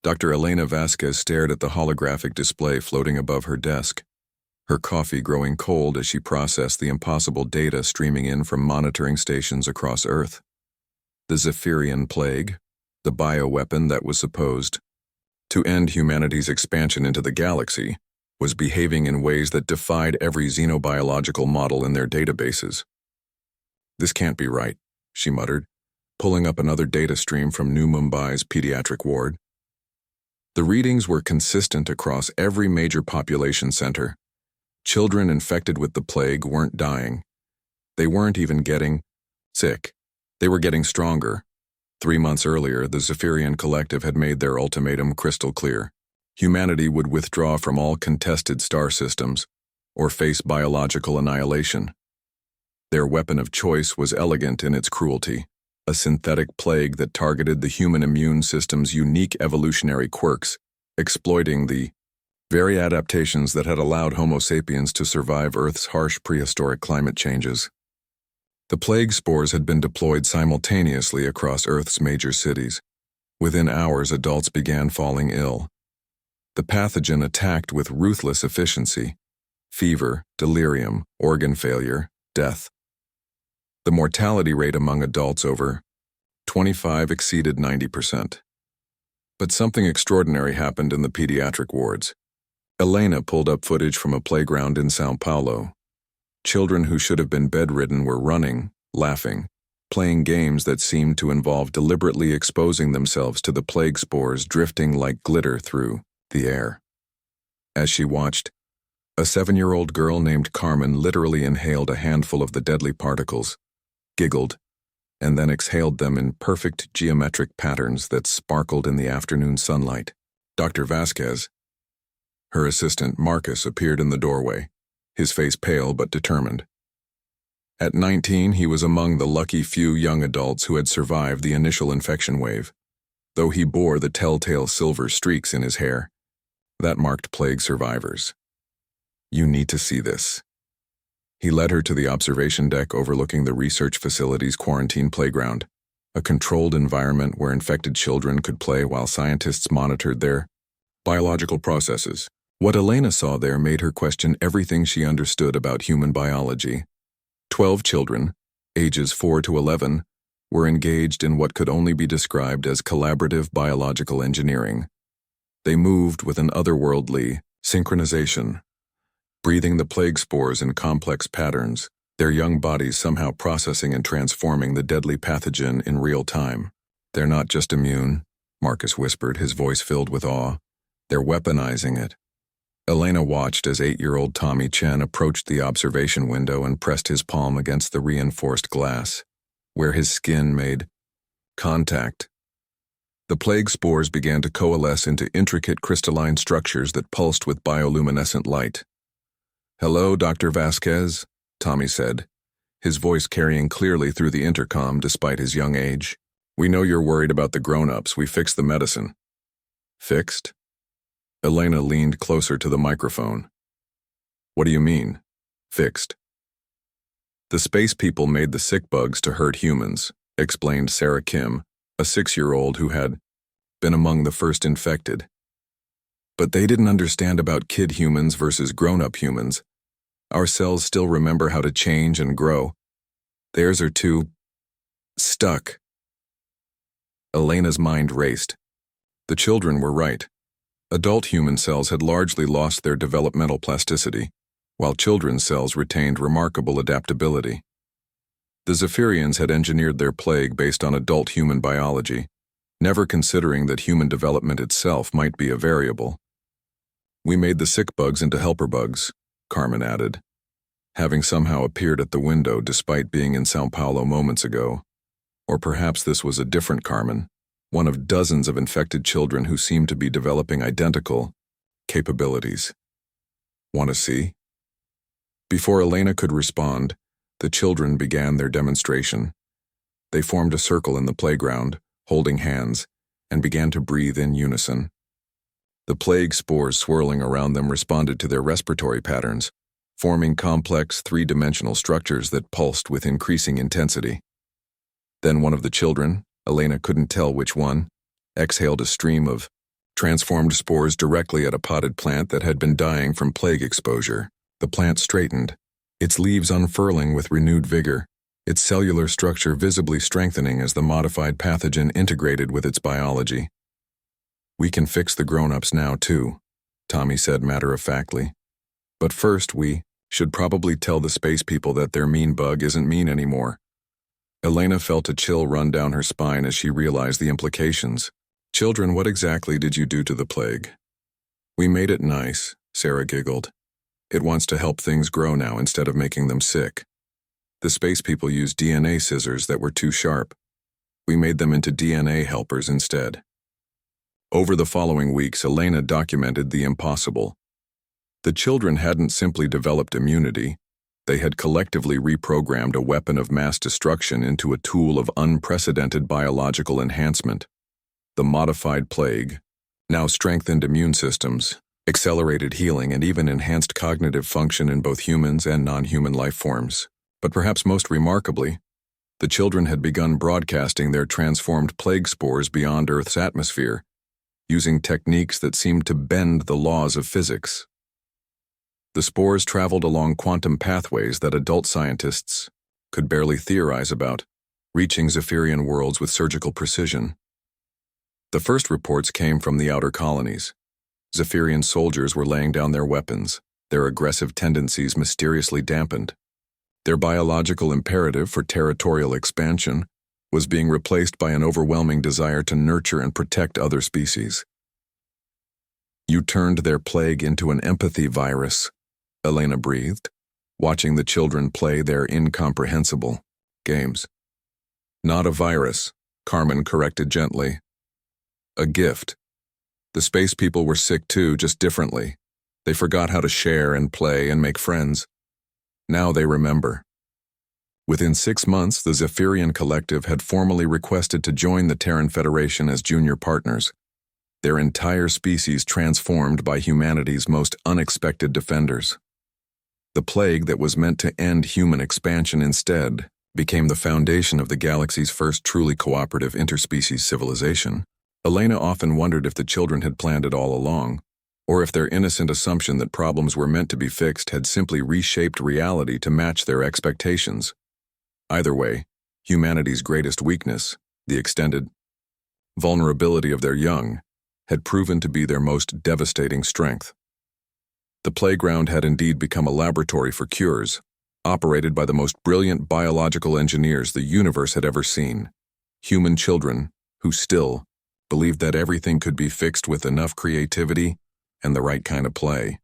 Dr. Elena Vasquez stared at the holographic display floating above her desk, her coffee growing cold as she processed the impossible data streaming in from monitoring stations across Earth. The Zephyrian plague, the bioweapon that was supposed to end humanity's expansion into the galaxy, was behaving in ways that defied every xenobiological model in their databases. "This can't be right," she muttered, pulling up another data stream from New Mumbai's pediatric ward. The readings were consistent across every major population center. Children infected with the plague weren't dying. They weren't even getting sick. They were getting stronger. 3 months earlier, the Zephyrian Collective had made their ultimatum crystal clear. Humanity would withdraw from all contested star systems or face biological annihilation. Their weapon of choice was elegant in its cruelty, a synthetic plague that targeted the human immune system's unique evolutionary quirks, exploiting the very adaptations that had allowed Homo sapiens to survive Earth's harsh prehistoric climate changes. The plague spores had been deployed simultaneously across Earth's major cities. Within hours, adults began falling ill. The pathogen attacked with ruthless efficiency: fever, delirium, organ failure, death. The mortality rate among adults over 25 exceeded 90%. But something extraordinary happened in the pediatric wards. Elena pulled up footage from a playground in São Paulo. Children who should have been bedridden were running, laughing, playing games that seemed to involve deliberately exposing themselves to the plague spores drifting like glitter through the air. As she watched, a 7-year-old girl named Carmen literally inhaled a handful of the deadly particles, giggled, and then exhaled them in perfect geometric patterns that sparkled in the afternoon sunlight. Dr. Vasquez, her assistant Marcus, appeared in the doorway, his face pale but determined. At 19, he was among the lucky few young adults who had survived the initial infection wave, though he bore the telltale silver streaks in his hair. That marked plague survivors. "You need to see this." He led her to the observation deck overlooking the research facility's quarantine playground, a controlled environment where infected children could play while scientists monitored their biological processes. What Elena saw there made her question everything she understood about human biology. 12 children, ages 4 to 11, were engaged in what could only be described as collaborative biological engineering. They moved with an otherworldly synchronization, breathing the plague spores in complex patterns, their young bodies somehow processing and transforming the deadly pathogen in real time. "They're not just immune," Marcus whispered, his voice filled with awe. "They're weaponizing it." Elena watched as 8-year-old Tommy Chen approached the observation window and pressed his palm against the reinforced glass, where his skin made contact. The plague spores began to coalesce into intricate crystalline structures that pulsed with bioluminescent light. "Hello, Dr. Vasquez," Tommy said, his voice carrying clearly through the intercom despite his young age. "We know you're worried about the grown-ups. We fixed the medicine." "Fixed?" Elena leaned closer to the microphone. "What do you mean, fixed?" "The space people made the sick bugs to hurt humans," explained Sarah Kim, a 6-year-old who had been among the first infected. "But they didn't understand about kid humans versus grown-up humans. Our cells still remember how to change and grow. Theirs are too stuck." Elena's mind raced. The children were right. Adult human cells had largely lost their developmental plasticity, while children's cells retained remarkable adaptability. The Zephyrians had engineered their plague based on adult human biology, never considering that human development itself might be a variable. "We made the sick bugs into helper bugs," Carmen added, having somehow appeared at the window despite being in São Paulo moments ago. Or perhaps this was a different Carmen, one of dozens of infected children who seemed to be developing identical capabilities. "Want to see?" Before Elena could respond, the children began their demonstration. They formed a circle in the playground, holding hands, and began to breathe in unison. The plague spores swirling around them responded to their respiratory patterns, forming complex three-dimensional structures that pulsed with increasing intensity. Then one of the children, Elena couldn't tell which one, exhaled a stream of transformed spores directly at a potted plant that had been dying from plague exposure. The plant straightened, its leaves unfurling with renewed vigor, its cellular structure visibly strengthening as the modified pathogen integrated with its biology. "We can fix the grown-ups now, too," Tommy said matter-of-factly. "But first we should probably tell the space people that their mean bug isn't mean anymore." Elena felt a chill run down her spine as she realized the implications. "Children, what exactly did you do to the plague?" "We made it nice," Sarah giggled. "It wants to help things grow now instead of making them sick. The space people used DNA scissors that were too sharp. We made them into DNA helpers instead." Over the following weeks, Elena documented the impossible. The children hadn't simply developed immunity, they had collectively reprogrammed a weapon of mass destruction into a tool of unprecedented biological enhancement. The modified plague now strengthened immune systems, accelerated healing, and even enhanced cognitive function in both humans and non-human life forms. But perhaps most remarkably, the children had begun broadcasting their transformed plague spores beyond Earth's atmosphere, using techniques that seemed to bend the laws of physics. The spores traveled along quantum pathways that adult scientists could barely theorize about, reaching Zephyrian worlds with surgical precision. The first reports came from the outer colonies. Zephyrian soldiers were laying down their weapons, their aggressive tendencies mysteriously dampened. Their biological imperative for territorial expansion was being replaced by an overwhelming desire to nurture and protect other species. "You turned their plague into an empathy virus," Elena breathed, watching the children play their incomprehensible games. "Not a virus," Carmen corrected gently. "A gift. The space people were sick too, just differently. They forgot how to share and play and make friends. Now they remember." Within 6 months, the Zephyrian Collective had formally requested to join the Terran Federation as junior partners, their entire species transformed by humanity's most unexpected defenders. The plague that was meant to end human expansion instead became the foundation of the galaxy's first truly cooperative interspecies civilization. Elena often wondered if the children had planned it all along, or if their innocent assumption that problems were meant to be fixed had simply reshaped reality to match their expectations. Either way, humanity's greatest weakness, the extended vulnerability of their young, had proven to be their most devastating strength. The playground had indeed become a laboratory for cures, operated by the most brilliant biological engineers the universe had ever seen. Human children who still believed that everything could be fixed with enough creativity and the right kind of play.